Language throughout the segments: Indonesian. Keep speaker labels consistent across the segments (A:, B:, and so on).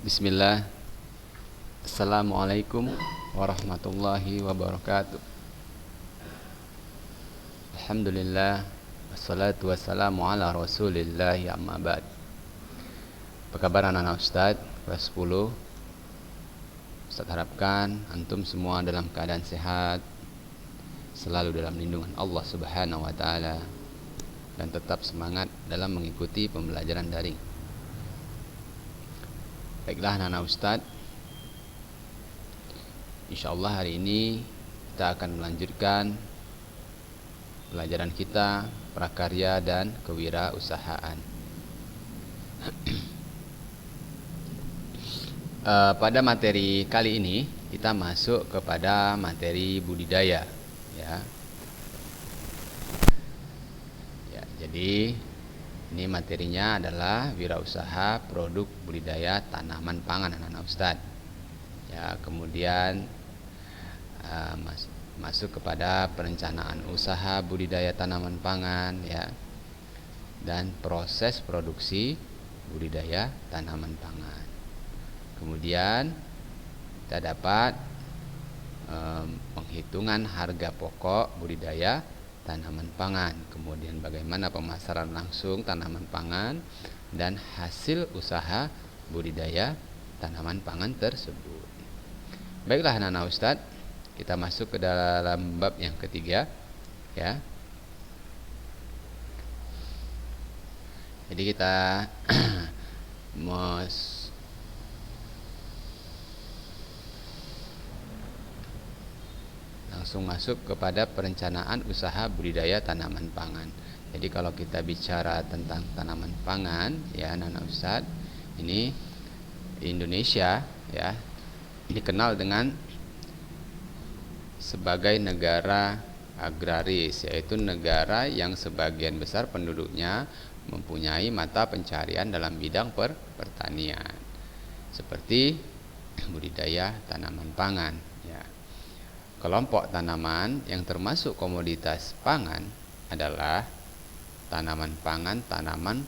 A: Bismillah. Assalamualaikum warahmatullahi wabarakatuh. Alhamdulillah. Wassalatu wassalamu ala rasulillah, amma ba'd. Apa kabar anak-anak Ustaz kelas 10? Ustaz harapkan antum semua dalam keadaan sehat, selalu dalam lindungan Allah Subhanahu wa taala, dan tetap semangat dalam mengikuti pembelajaran daring. Baiklah anak-anak Ustadz, insyaallah hari ini kita akan melanjutkan pelajaran kita prakarya dan kewirausahaan. Pada materi kali ini kita masuk kepada materi budidaya, ya. Jadi ini materinya adalah wirausaha produk budidaya tanaman pangan anak-anak Ustadz. Ya, kemudian masuk kepada perencanaan usaha budidaya tanaman pangan, ya, dan proses produksi budidaya tanaman pangan. Kemudian kita dapat penghitungan harga pokok budidaya tanaman pangan, kemudian bagaimana pemasaran langsung tanaman pangan dan hasil usaha budidaya tanaman pangan tersebut. Baiklah anak-anak Ustadz, kita masuk ke dalam bab yang ketiga, ya. Jadi kita langsung masuk kepada perencanaan usaha budidaya tanaman pangan. Jadi kalau kita bicara tentang tanaman pangan, ya anak-anak Ustadz, ini Indonesia, ya, dikenal dengan sebagai negara agraris, yaitu negara yang sebagian besar penduduknya mempunyai mata pencarian dalam bidang pertanian, seperti budidaya tanaman pangan, ya. Kelompok tanaman yang termasuk komoditas pangan adalah tanaman pangan, tanaman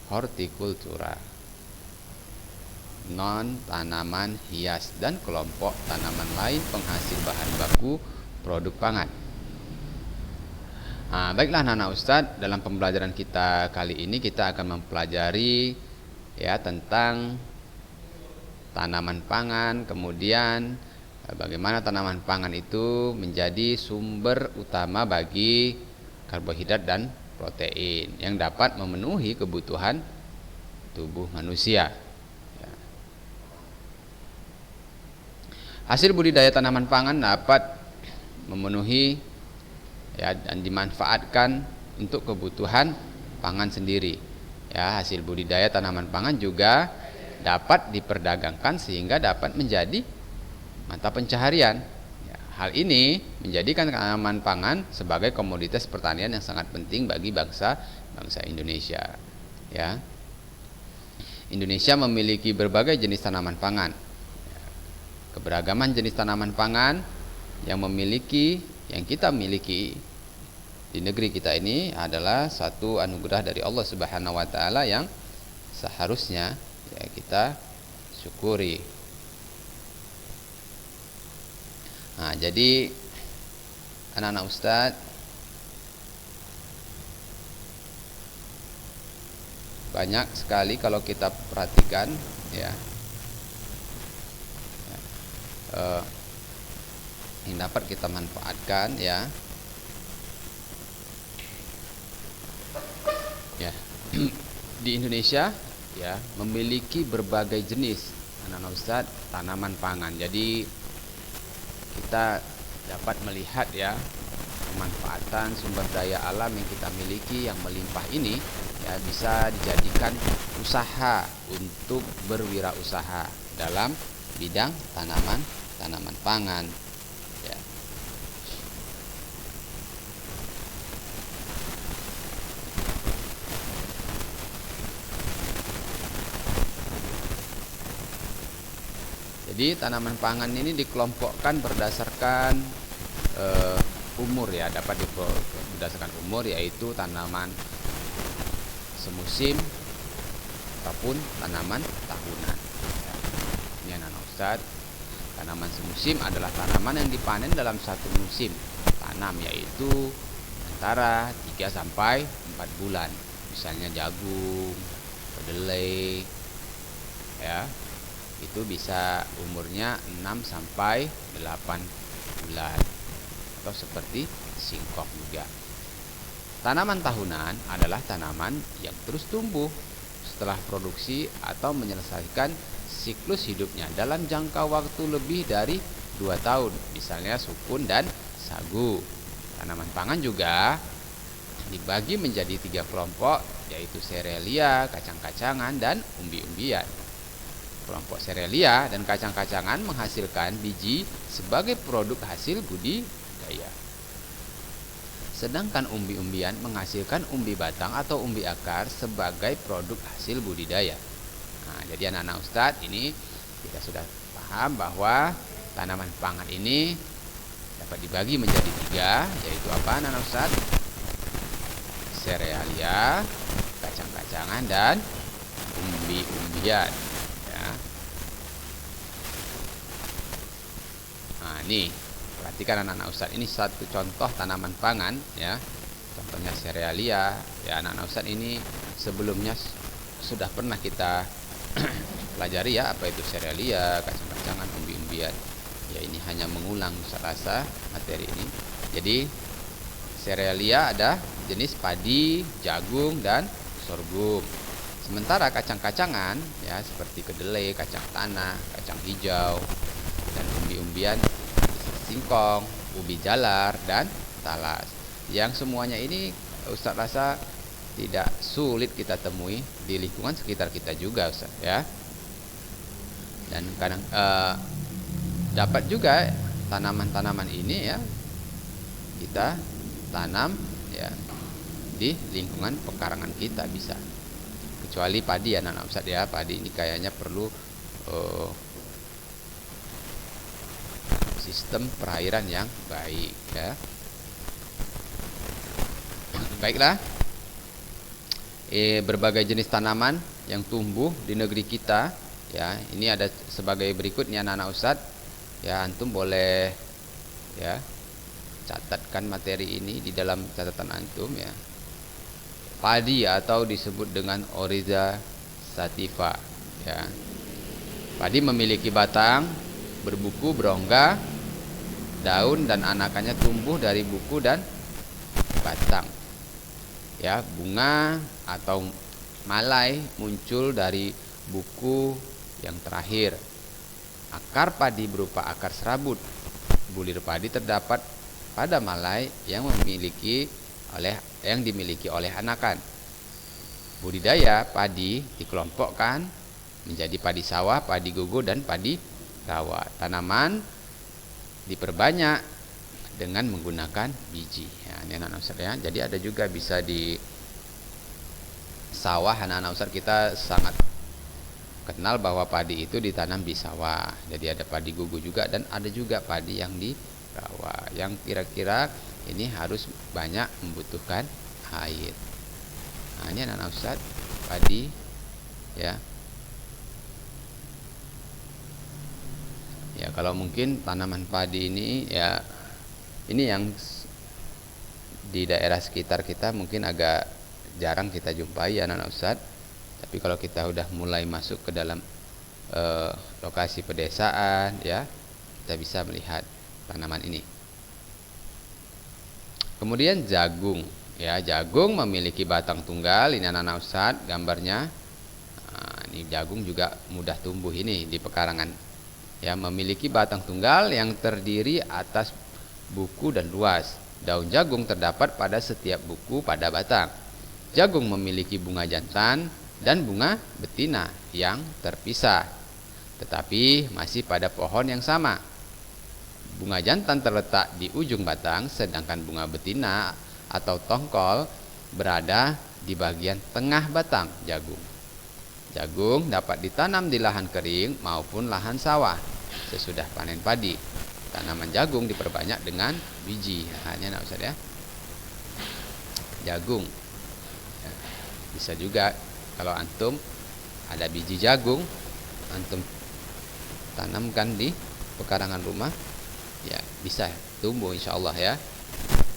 A: hortikultura, non tanaman hias, dan kelompok tanaman lain penghasil bahan baku produk pangan. Baiklah anak-anak Ustadz, dalam pembelajaran kita kali ini kita akan mempelajari, ya, tentang tanaman pangan, kemudian bagaimana tanaman pangan itu menjadi sumber utama bagi karbohidrat dan protein yang dapat memenuhi kebutuhan tubuh manusia. Ya. Hasil budidaya tanaman pangan dapat memenuhi, ya, dan dimanfaatkan untuk kebutuhan pangan sendiri. Ya, hasil budidaya tanaman pangan juga dapat diperdagangkan sehingga dapat menjadi mata pencaharian. Ya, hal ini menjadikan tanaman pangan sebagai komoditas pertanian yang sangat penting bagi bangsa Indonesia. Ya, Indonesia memiliki berbagai jenis tanaman pangan. Ya, keberagaman jenis tanaman pangan yang kita miliki di negeri kita ini adalah satu anugerah dari Allah Subhanahu wa taala yang seharusnya, ya, kita syukuri. Jadi anak-anak Ustadz, banyak sekali kalau kita perhatikan, ya, yang dapat kita manfaatkan, ya, ya. Di Indonesia, ya, memiliki berbagai jenis anak-anak Ustadz tanaman pangan. Jadi kita dapat melihat, ya, pemanfaatan sumber daya alam yang kita miliki yang melimpah ini, ya, bisa dijadikan usaha untuk berwirausaha dalam bidang tanaman pangan, ya. Jadi tanaman pangan ini dikelompokkan berdasarkan umur, ya, dapat berdasarkan umur, yaitu tanaman semusim ataupun tanaman tahunan. Ustadz, tanaman semusim adalah tanaman yang dipanen dalam satu musim tanam, yaitu antara 3 sampai 4 bulan. Misalnya jagung, kedelai, ya, itu bisa umurnya 6 sampai 8 bulan. Atau seperti singkong juga. Tanaman tahunan adalah tanaman yang terus tumbuh setelah produksi atau menyelesaikan siklus hidupnya dalam jangka waktu lebih dari 2 tahun. Misalnya sukun dan sagu. Tanaman pangan juga dibagi menjadi 3 kelompok, yaitu serealia, kacang-kacangan, dan umbi-umbian. Kelompok serealia dan kacang-kacangan menghasilkan biji sebagai produk hasil budidaya. Sedangkan umbi-umbian menghasilkan umbi batang atau umbi akar sebagai produk hasil budidaya. Nah, jadi anak-anak Ustadz, ini kita sudah paham bahwa tanaman pangan ini dapat dibagi menjadi 3, yaitu apa anak-anak Ustadz? Serealia, kacang-kacangan, dan umbi-umbian. Ya. Nah, ini perhatikan anak-anak Ustadz, ini satu contoh tanaman pangan, ya. Contohnya serealia, ya anak-anak Ustadz, ini sebelumnya sudah pernah kita pelajari ya, apa itu serealia, kacang-kacangan, umbi-umbian. Ya, ini hanya mengulang rasa materi ini. Jadi serealia ada jenis padi, jagung, dan sorghum. Sementara kacang-kacangan ya seperti kedelai, kacang tanah, kacang hijau, dan umbi-umbian singkong, ubi jalar, dan talas. Yang semuanya ini Ustaz rasa tidak sulit kita temui di lingkungan sekitar kita juga, Ustaz, ya. Dan kadang dapat juga tanaman-tanaman ini ya kita tanam ya di lingkungan pekarangan kita bisa. Kecuali padi ya anak-anak Ustaz ya, padi ini kayaknya perlu sistem perairan yang baik ya. Baiklah, berbagai jenis tanaman yang tumbuh di negeri kita ya, ini ada sebagai berikut nih anak-anak Ustadz ya. Antum boleh ya catatkan materi ini di dalam catatan antum ya. Padi atau disebut dengan Oryza sativa ya. Padi memiliki batang berbuku, berongga, daun dan anakannya tumbuh dari buku dan batang. Ya, bunga atau malai muncul dari buku yang terakhir. Akar padi berupa akar serabut. Bulir padi terdapat pada malai yang dimiliki oleh anakan. Budidaya padi dikelompokkan menjadi padi sawah, padi gogo, dan padi rawa. Tanaman diperbanyak dengan menggunakan biji. Ya, ini anak-anak Ustaz ya. Jadi ada juga bisa di sawah, anak-anak Ustaz kita sangat kenal bahwa padi itu ditanam di sawah. Jadi ada padi gogo juga dan ada juga padi yang di rawa. Yang kira-kira ini harus banyak membutuhkan air. Nah, ini anak-anak Ustaz padi ya. Ya, kalau mungkin tanaman padi ini ya, ini yang di daerah sekitar kita mungkin agak jarang kita jumpai anak-anak Ustaz. Tapi kalau kita udah mulai masuk ke dalam lokasi pedesaan ya, kita bisa melihat tanaman ini. Kemudian jagung ya, jagung memiliki batang tunggal. Ini anak-anak Ustaz gambarnya. Nah, ini jagung juga mudah tumbuh ini di pekarangan. Ya, memiliki batang tunggal yang terdiri atas buku dan luas. Daun jagung terdapat pada setiap buku pada batang. Jagung memiliki bunga jantan dan bunga betina yang terpisah, tetapi masih pada pohon yang sama. Bunga jantan terletak di ujung batang, sedangkan bunga betina atau tongkol berada di bagian tengah batang jagung. Jagung dapat ditanam di lahan kering maupun lahan sawah sesudah panen padi. Tanaman jagung diperbanyak dengan biji. Hanya nak Ustaz ya. Jagung. Ya, bisa juga kalau antum ada biji jagung, antum tanamkan di pekarangan rumah, ya bisa tumbuh insya Allah ya.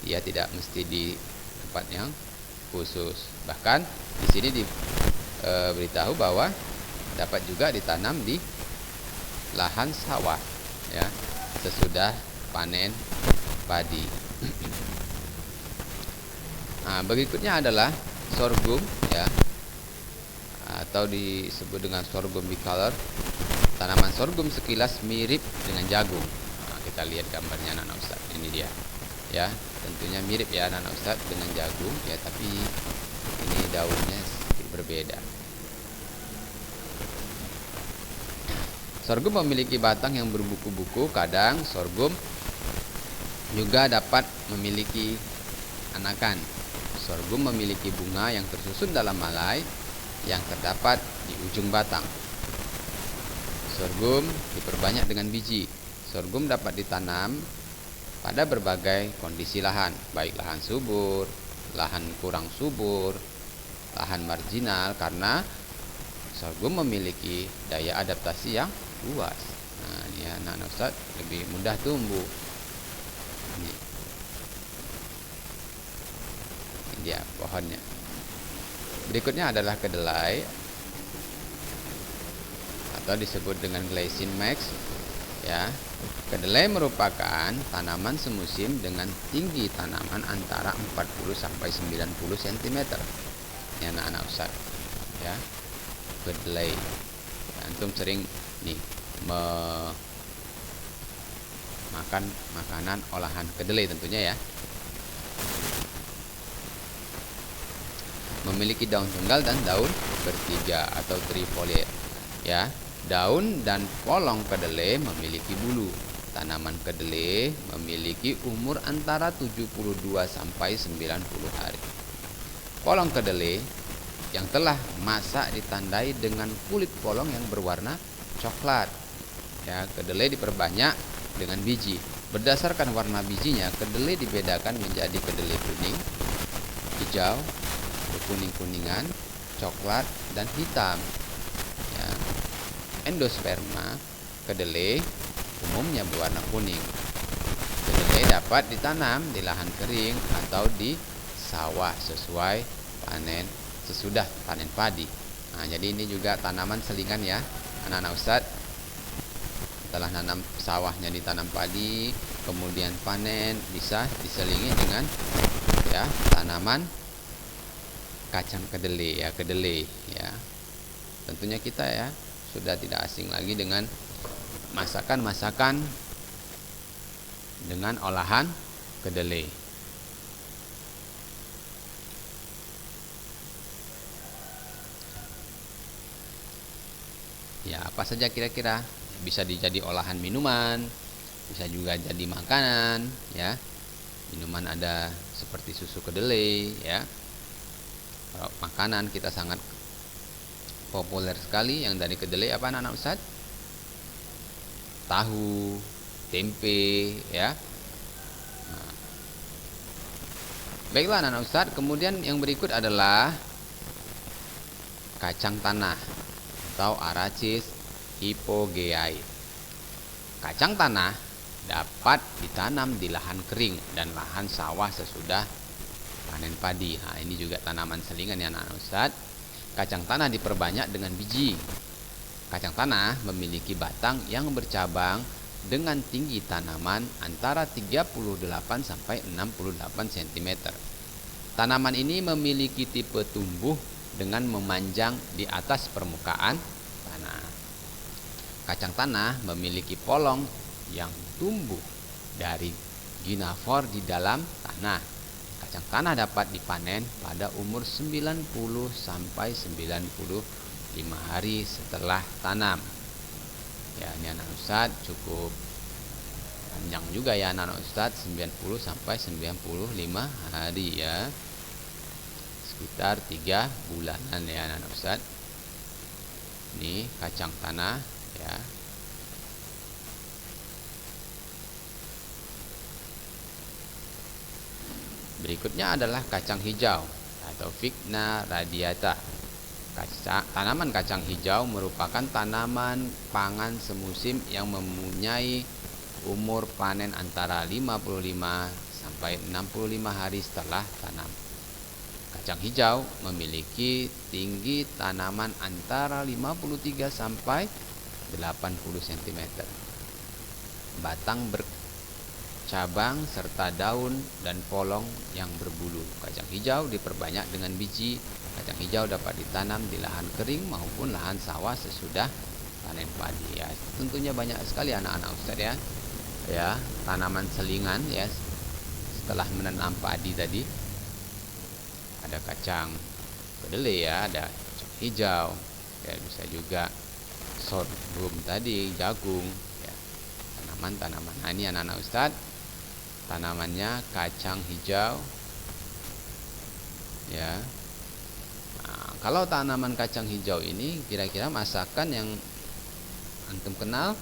A: Dia tidak mesti di tempat yang khusus. Bahkan di sini diberitahu bahwa dapat juga ditanam di lahan sawah ya, sesudah panen padi. Nah, berikutnya adalah sorghum ya, atau disebut dengan sorghum bicolor. Tanaman sorghum sekilas mirip dengan jagung. Nah, kita lihat gambarnya anak Ustaz. Ini dia. Ya, tentunya mirip ya anak Ustaz dengan jagung ya, tapi ini daunnya sedikit berbeda. Sorghum memiliki batang yang berbuku-buku. Kadang sorghum juga dapat memiliki anakan. Sorghum memiliki bunga yang tersusun dalam malai yang terdapat di ujung batang. Sorghum diperbanyak dengan biji. Sorghum dapat ditanam pada berbagai kondisi lahan, baik lahan subur, lahan kurang subur, lahan marginal, karena sorghum memiliki daya adaptasi yang luas. Nah, ini anak-anak Ustaz lebih mudah tumbuh. Ini dia pohonnya. Berikutnya adalah kedelai atau disebut dengan glycine max ya. Kedelai merupakan tanaman semusim dengan tinggi tanaman antara 40 sampai 90 cm. Ini anak-anak Ustaz ya. Kedelai. Antum sering nih makan makanan olahan kedelai tentunya ya. Memiliki daun tunggal dan daun bertiga atau trifoliate ya. Daun dan polong kedelai memiliki bulu. Tanaman kedelai memiliki umur antara 72 sampai 90 hari. Polong kedelai yang telah masak ditandai dengan kulit polong yang berwarna coklat. Ya, kedelai diperbanyak dengan biji. Berdasarkan warna bijinya, kedelai dibedakan menjadi kedelai kuning, hijau, kuning-kuningan, coklat, dan hitam. Ya. Endosperma kedelai umumnya berwarna kuning. Kedelai dapat ditanam di lahan kering atau di sawah sesudah panen padi. Nah, jadi ini juga tanaman selingan ya, anak-anak Ustaz. Setelah nanam sawahnya ditanam padi, kemudian panen, bisa diselingi dengan ya tanaman kacang kedelai ya. Tentunya kita ya sudah tidak asing lagi dengan masakan dengan olahan kedelai. Ya, apa saja kira-kira? Bisa dijadi olahan minuman, bisa juga jadi makanan ya. Minuman ada seperti susu kedelai ya. Kalau makanan kita sangat populer sekali yang dari kedelai apa anak-anak Ustaz? Tahu, tempe ya. Nah. Baiklah anak-anak Ustaz, kemudian yang berikut adalah kacang tanah atau Arachis hypogeae. Kacang tanah dapat ditanam di lahan kering dan lahan sawah sesudah panen padi. Nah, ini juga tanaman selingan ya anak-anak Ustaz. Kacang tanah diperbanyak dengan biji. Kacang tanah memiliki batang yang bercabang dengan tinggi tanaman antara 38 sampai 68 cm. Tanaman ini memiliki tipe tumbuh dengan memanjang di atas permukaan tanah. Kacang tanah memiliki polong yang tumbuh dari ginafor di dalam tanah. Kacang tanah dapat dipanen pada umur 90 sampai 95 hari setelah tanam. Ya, ini anak Ustaz cukup panjang juga ya anak Ustaz, 90 sampai 95 hari ya. Sekitar 3 bulanan ya anak Ustaz. Ini kacang tanah ya. Berikutnya adalah kacang hijau atau Vigna radiata. Tanaman kacang hijau merupakan tanaman pangan semusim yang mempunyai umur panen antara 55 sampai 65 hari setelah tanam. Kacang hijau memiliki tinggi tanaman antara 53 sampai 80 cm. Batang bercabang serta daun dan polong yang berbulu. Kacang hijau diperbanyak dengan biji. Kacang hijau dapat ditanam di lahan kering maupun lahan sawah sesudah panen padi. Ya, tentunya banyak sekali anak-anak Ustaz ya. Ya, tanaman selingan ya. Setelah menanam padi tadi ada kacang kedelai ya, ada kacang hijau. Ya, bisa juga sorghum tadi, jagung ya. Tanaman-tanaman. Nah, ini anak-anak Ustaz. Tanamannya kacang hijau. Ya. Kalau tanaman kacang hijau ini kira-kira masakan yang antum kenal,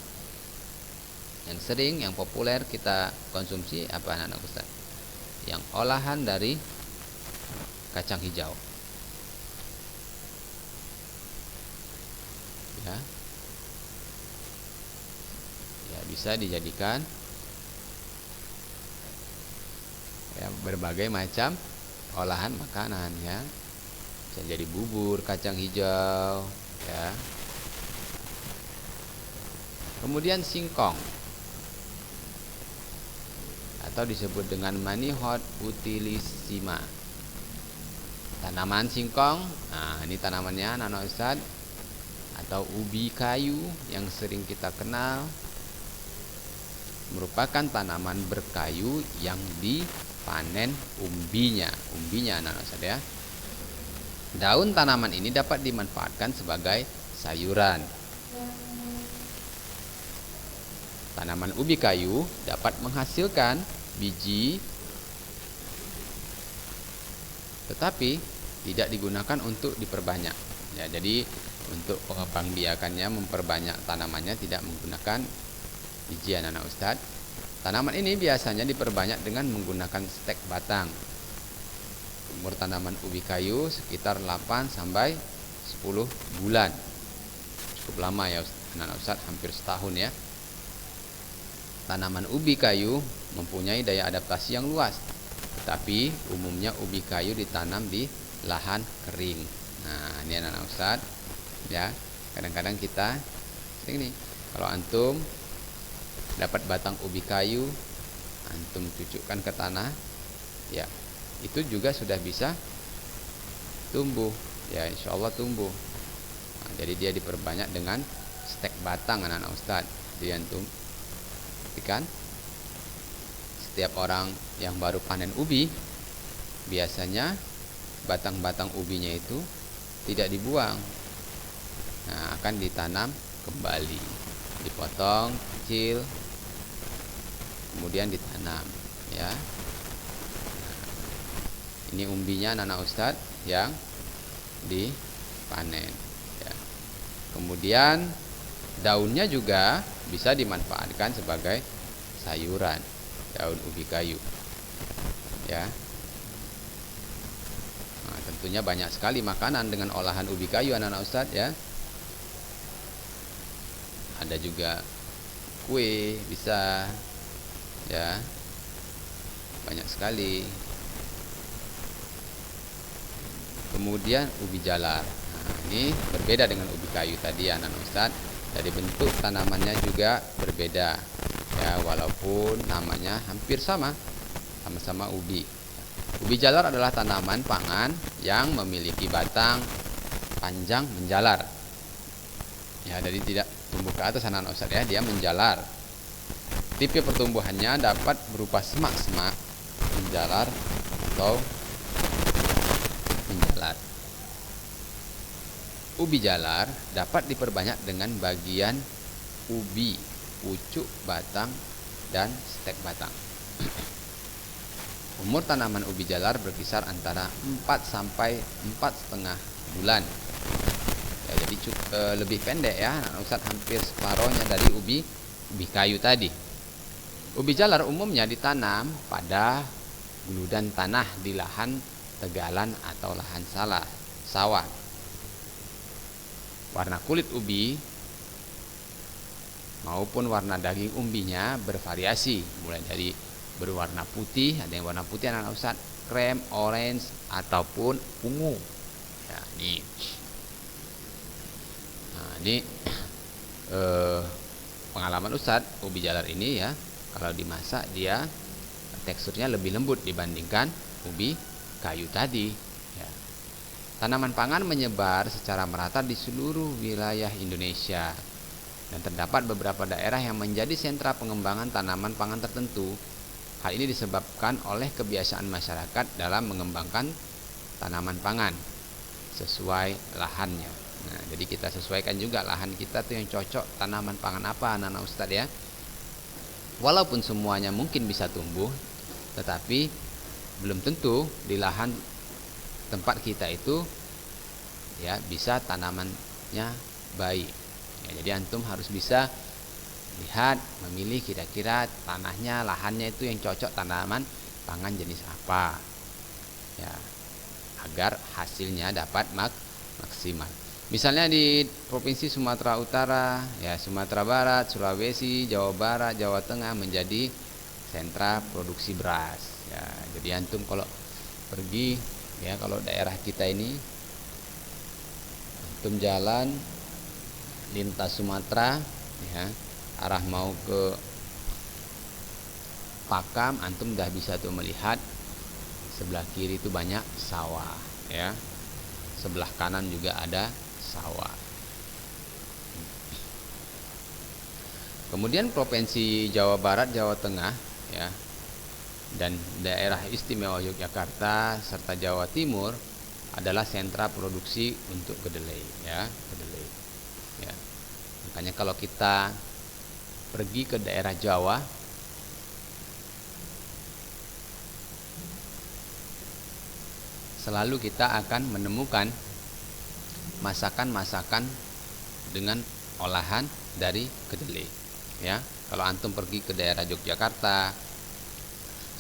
A: yang sering, yang populer kita konsumsi apa anak-anak Ustaz? Yang olahan dari kacang hijau. Ya. Ya, bisa dijadikan ya berbagai macam olahan makanan ya. Bisa jadi bubur kacang hijau ya. Kemudian singkong atau disebut dengan Manihot utilissima. Tanaman singkong, nah ini tanamannya anak-anak Ustaz, atau ubi kayu yang sering kita kenal, merupakan tanaman berkayu yang dipanen umbinya anak-anak Ustaz ya. Daun tanaman ini dapat dimanfaatkan sebagai sayuran. Tanaman ubi kayu dapat menghasilkan biji, tetapi tidak digunakan untuk diperbanyak. Ya, jadi untuk pengembangbiakannya, memperbanyak tanamannya tidak menggunakan biji anak-anak Ustaz. Tanaman ini biasanya diperbanyak dengan menggunakan stek batang. Umur tanaman ubi kayu sekitar 8 sampai 10 bulan. Cukup lama ya anak-anak Ustaz, hampir setahun ya. Tanaman ubi kayu mempunyai daya adaptasi yang luas, tetapi umumnya ubi kayu ditanam di lahan kering. Nah, ini anak-anak Ustaz ya. Kadang-kadang kita ini kalau antum dapat batang ubi kayu, antum cucukkan ke tanah, ya itu juga sudah bisa tumbuh ya, insya Allah tumbuh. Nah, jadi dia diperbanyak dengan stek batang anak-anak Ustaz. Jadi antum perhatikan, setiap orang yang baru panen ubi biasanya batang-batang ubinya itu tidak dibuang. Nah, akan ditanam kembali, dipotong kecil, kemudian ditanam ya. Ini umbinya anak-anak Ustaz yang dipanen ya. Kemudian daunnya juga bisa dimanfaatkan sebagai sayuran, daun ubi kayu ya. Nah, tentunya banyak sekali makanan dengan olahan ubi kayu anak-anak Ustaz ya. Ada juga kue bisa ya, banyak sekali. Kemudian ubi jalar. Nah, ini berbeda dengan ubi kayu tadi ya anak-anak Ustaz. Dari bentuk tanamannya juga berbeda ya, walaupun namanya hampir sama, sama-sama ubi. Ubi jalar adalah tanaman pangan yang memiliki batang panjang menjalar ya, jadi tidak tumbuh ke atas anak-anak Ustaz ya, dia menjalar. Tipe pertumbuhannya dapat berupa semak-semak menjalar atau menjalar. Ubi jalar dapat diperbanyak dengan bagian ubi, pucuk, batang, dan stek batang. Umur tanaman ubi jalar berkisar antara 4 sampai 4,5 bulan. Ya, jadi lebih pendek ya, anak Ustaz, hampir separohnya dari ubi kayu tadi. Ubi jalar umumnya ditanam pada guludan tanah di lahan tegalan atau lahan sawah. warna kulit ubi maupun warna daging umbinya bervariasi, mulai dari berwarna putih, ada yang warna putih anak Ustaz, krem, orange ataupun ungu. Ya, ini pengalaman Ustadz, ubi jalar ini ya, kalau dimasak dia teksturnya lebih lembut dibandingkan ubi kayu tadi ya. Tanaman pangan menyebar secara merata di seluruh wilayah Indonesia dan terdapat beberapa daerah yang menjadi sentra pengembangan tanaman pangan tertentu. Hal ini disebabkan oleh kebiasaan masyarakat dalam mengembangkan tanaman pangan sesuai lahannya. Nah, jadi kita sesuaikan juga lahan kita tuh yang cocok tanaman pangan apa anak-anak Ustadz ya. Walaupun semuanya mungkin bisa tumbuh, tetapi belum tentu di lahan tempat kita itu ya bisa tanamannya baik. Ya, jadi antum harus bisa lihat, memilih kira-kira tanahnya, lahannya itu yang cocok tanaman pangan jenis apa. Ya, agar hasilnya dapat maksimal. Misalnya di Provinsi Sumatera Utara, ya Sumatera Barat, Sulawesi, Jawa Barat, Jawa Tengah menjadi sentra produksi beras. Ya, jadi antum kalau pergi ya, kalau daerah kita ini antum jalan lintas Sumatera ya, arah mau ke Pakam, antum udah bisa tuh melihat sebelah kiri itu banyak sawah ya. Sebelah kanan juga ada sawah. Kemudian Provinsi Jawa Barat, Jawa Tengah ya, dan daerah istimewa Yogyakarta serta Jawa Timur adalah sentra produksi untuk kedelai ya, kedelai. Ya. Makanya kalau kita pergi ke daerah Jawa, selalu kita akan menemukan masakan-masakan dengan olahan dari kedelai ya. Kalau antum pergi ke daerah Yogyakarta,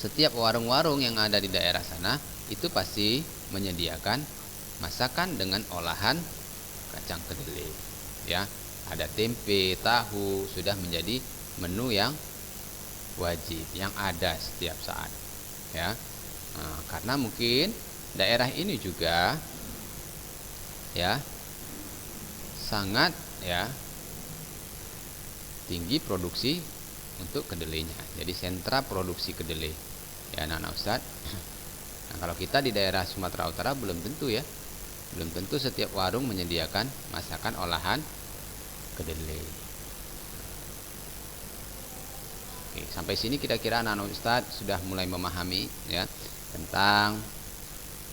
A: setiap warung-warung yang ada di daerah sana itu pasti menyediakan masakan dengan olahan kacang kedelai ya. Ada tempe, tahu, sudah menjadi menu yang wajib yang ada setiap saat ya. Nah, karena mungkin daerah ini juga ya sangat ya tinggi produksi untuk kedelainya. Jadi sentra produksi kedelai ya anak-anak Ustadz. Nah, kalau kita di daerah Sumatera Utara belum tentu ya, belum tentu setiap warung menyediakan masakan olahan kedelai. Oke, sampai sini kira-kira anak-anak Ustadz sudah mulai memahami ya tentang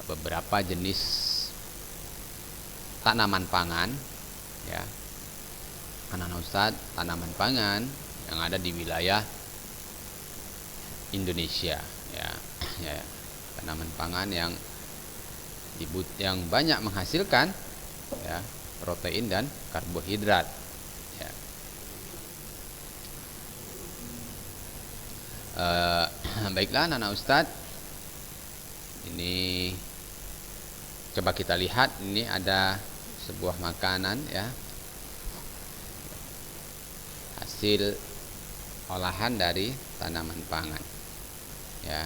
A: beberapa jenis tanaman pangan ya. Anak-anak Ustadz, tanaman pangan yang ada di wilayah Indonesia ya. Ya, tanaman pangan yang banyak menghasilkan ya protein dan karbohidrat ya. Baiklah anak-anak Ustadz, ini coba kita lihat, ini ada sebuah makanan ya, hasil olahan dari tanaman pangan ya.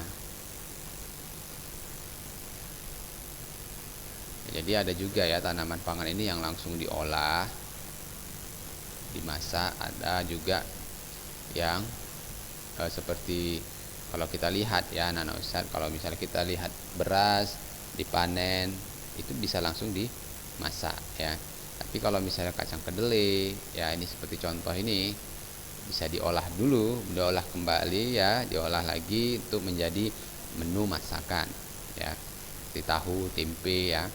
A: Jadi ada juga ya tanaman pangan ini yang langsung diolah, dimasak, ada juga yang seperti kalau kita lihat ya anak-anak Ustadz, kalau misalnya kita lihat beras dipanen itu bisa langsung dimasak ya. Tapi kalau misalnya kacang kedelai ya, ini seperti contoh ini, bisa diolah dulu, diolah kembali ya, diolah lagi untuk menjadi menu masakan ya, seperti tahu, tempe ya.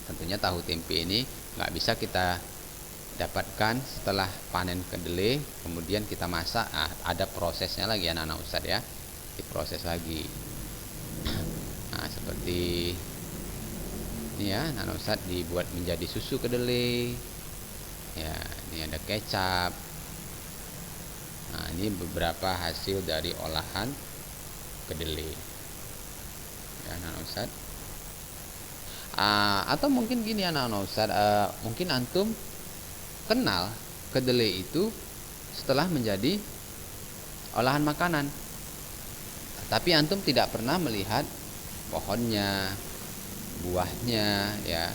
A: Tentunya tahu tempe ini nggak bisa kita dapatkan setelah panen kedelai kemudian kita masak. Ada prosesnya lagi anak-anak Ustadz ya, diproses lagi. Nah, seperti ini ya anak-anak Ustadz, dibuat menjadi susu kedelai ya. Ini ada kecap. Nah, ini beberapa hasil dari olahan kedelai ya anak-anak Ustadz. Atau mungkin gini anak-anak Ustaz, mungkin antum kenal kedelai itu setelah menjadi olahan makanan, tapi antum tidak pernah melihat pohonnya, buahnya, ya,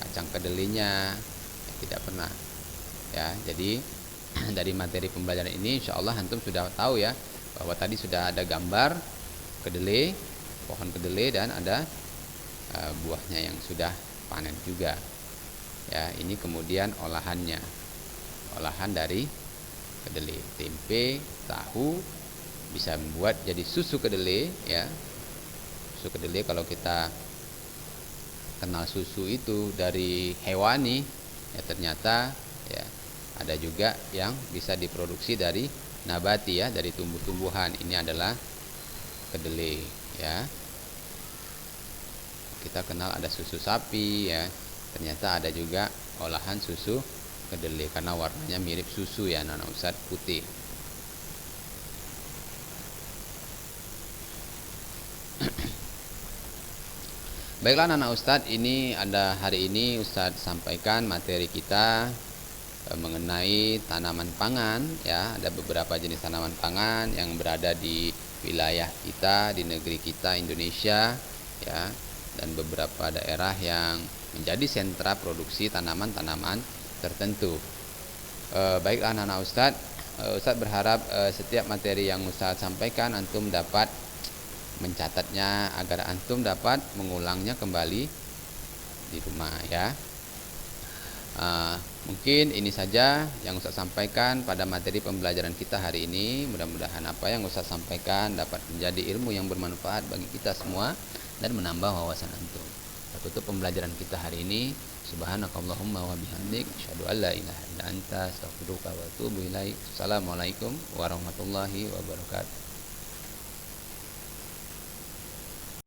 A: kacang kedelainya, ya, tidak pernah. Ya, jadi dari materi pembelajaran ini, insya Allah antum sudah tahu ya, bahwa tadi sudah ada gambar kedelai, pohon kedelai, dan ada buahnya yang sudah panen juga. Ya, ini kemudian olahannya, olahan dari kedelai, tempe, tahu, bisa membuat jadi susu kedelai. Ya, susu kedelai kalau kita kenal susu itu dari hewani, ya ternyata ya ada juga yang bisa diproduksi dari nabati, ya, dari tumbuh-tumbuhan. Ini adalah kedelai, ya. Kita kenal ada susu sapi, ya, ternyata ada juga olahan susu kedelai karena warnanya mirip susu, ya anak-anak Ustaz, putih. Baiklah anak-anak Ustaz, ini ada hari ini Ustaz sampaikan materi kita mengenai tanaman pangan, ya. Ada beberapa jenis tanaman pangan yang berada di wilayah kita, di negeri kita Indonesia, ya, dan beberapa daerah yang menjadi sentra produksi tanaman-tanaman tertentu. Baiklah anak-anak Ustaz, Ustaz berharap setiap materi yang Ustaz sampaikan antum dapat mencatatnya agar antum dapat mengulangnya kembali di rumah, ya. Mungkin ini saja yang Ustaz sampaikan pada materi pembelajaran kita hari ini. Mudah-mudahan apa yang Ustaz sampaikan dapat menjadi ilmu yang bermanfaat bagi kita semua dan menambah wawasan antum. Kita tutup pembelajaran kita hari ini. Subhanakallahumma wa bihamdik, asyhadu an la ilaha illa anta, astaghfiruka wa atubu ilaik. Assalamualaikum warahmatullahi wabarakatuh.